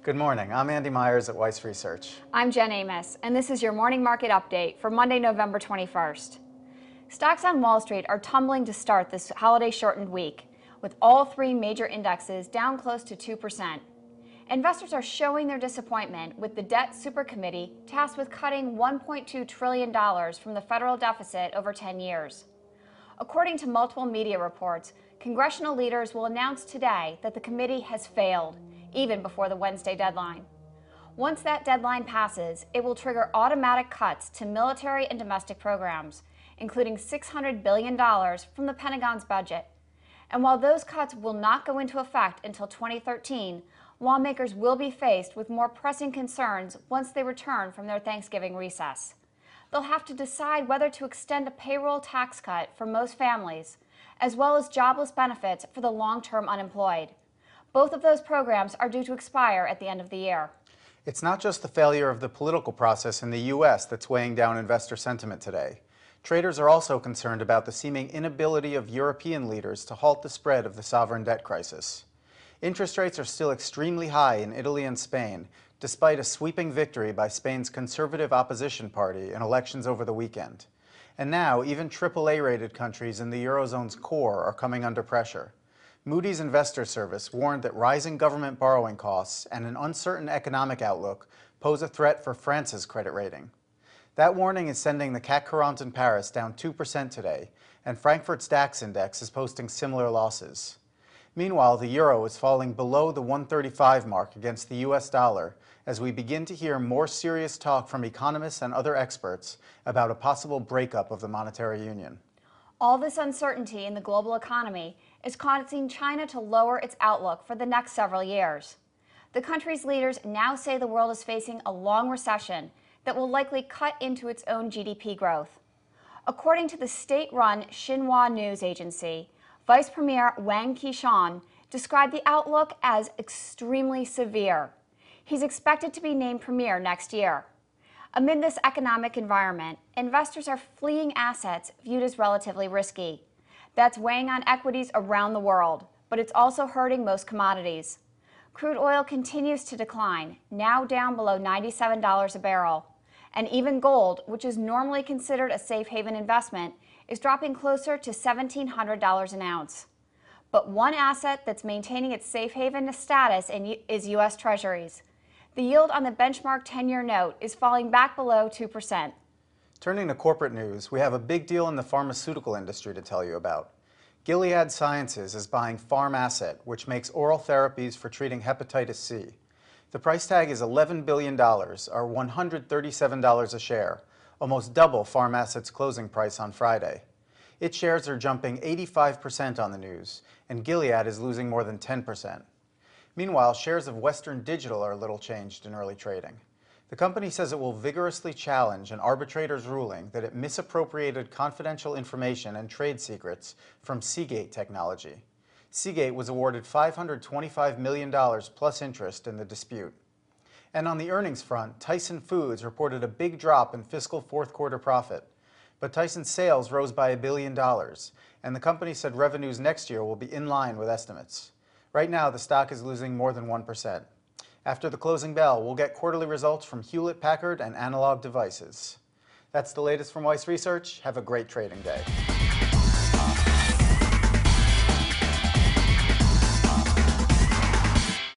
Good morning. I'm Andy Myers at Weiss Research. I'm Jen Amos, and this is your morning market update for Monday, November 21st. Stocks on Wall Street are tumbling to start this holiday-shortened week, with all three major indexes down close to 2%. Investors are showing their disappointment with the debt supercommittee tasked with cutting $1.2 trillion from the federal deficit over 10 years. According to multiple media reports, congressional leaders will announce today that the committee has failed, even before the Wednesday deadline. Once that deadline passes, it will trigger automatic cuts to military and domestic programs, including $600 billion from the Pentagon's budget. And while those cuts will not go into effect until 2013, lawmakers will be faced with more pressing concerns once they return from their Thanksgiving recess. They'll have to decide whether to extend a payroll tax cut for most families, as well as jobless benefits for the long-term unemployed. Both of those programs are due to expire at the end of the year. It's not just the failure of the political process in the U.S. that's weighing down investor sentiment today. Traders are also concerned about the seeming inability of European leaders to halt the spread of the sovereign debt crisis. Interest rates are still extremely high in Italy and Spain, despite a sweeping victory by Spain's conservative opposition party in elections over the weekend. And now, even AAA-rated countries in the Eurozone's core are coming under pressure. Moody's Investor Service warned that rising government borrowing costs and an uncertain economic outlook pose a threat for France's credit rating. That warning is sending the CAC 40 in Paris down 2% today, and Frankfurt's DAX index is posting similar losses. Meanwhile, the euro is falling below the 135 mark against the US dollar as we begin to hear more serious talk from economists and other experts about a possible breakup of the monetary union. All this uncertainty in the global economy is causing China to lower its outlook for the next several years. The country's leaders now say the world is facing a long recession that will likely cut into its own GDP growth. According to the state-run Xinhua news agency, Vice Premier Wang Qishan described the outlook as extremely severe. He's expected to be named premier next year. Amid this economic environment, investors are fleeing assets viewed as relatively risky. That's weighing on equities around the world, but it's also hurting most commodities. Crude oil continues to decline, now down below $97 a barrel. And even gold, which is normally considered a safe haven investment, is dropping closer to $1,700 an ounce. But one asset that's maintaining its safe haven status is U.S. Treasuries. The yield on the benchmark 10-year note is falling back below 2%. Turning to corporate news, we have a big deal in the pharmaceutical industry to tell you about. Gilead Sciences is buying Pharmasset, which makes oral therapies for treating hepatitis C. The price tag is $11 billion, or $137 a share, almost double Pharmasset's closing price on Friday. Its shares are jumping 85% on the news, and Gilead is losing more than 10%. Meanwhile, shares of Western Digital are little changed in early trading. The company says it will vigorously challenge an arbitrator's ruling that it misappropriated confidential information and trade secrets from Seagate Technology. Seagate was awarded $525 million plus interest in the dispute. And on the earnings front, Tyson Foods reported a big drop in fiscal fourth quarter profit. But Tyson's sales rose by $1 billion, and the company said revenues next year will be in line with estimates. Right now, the stock is losing more than 1%. After the closing bell, we'll get quarterly results from Hewlett-Packard and Analog Devices. That's the latest from Weiss Research. Have a great trading day.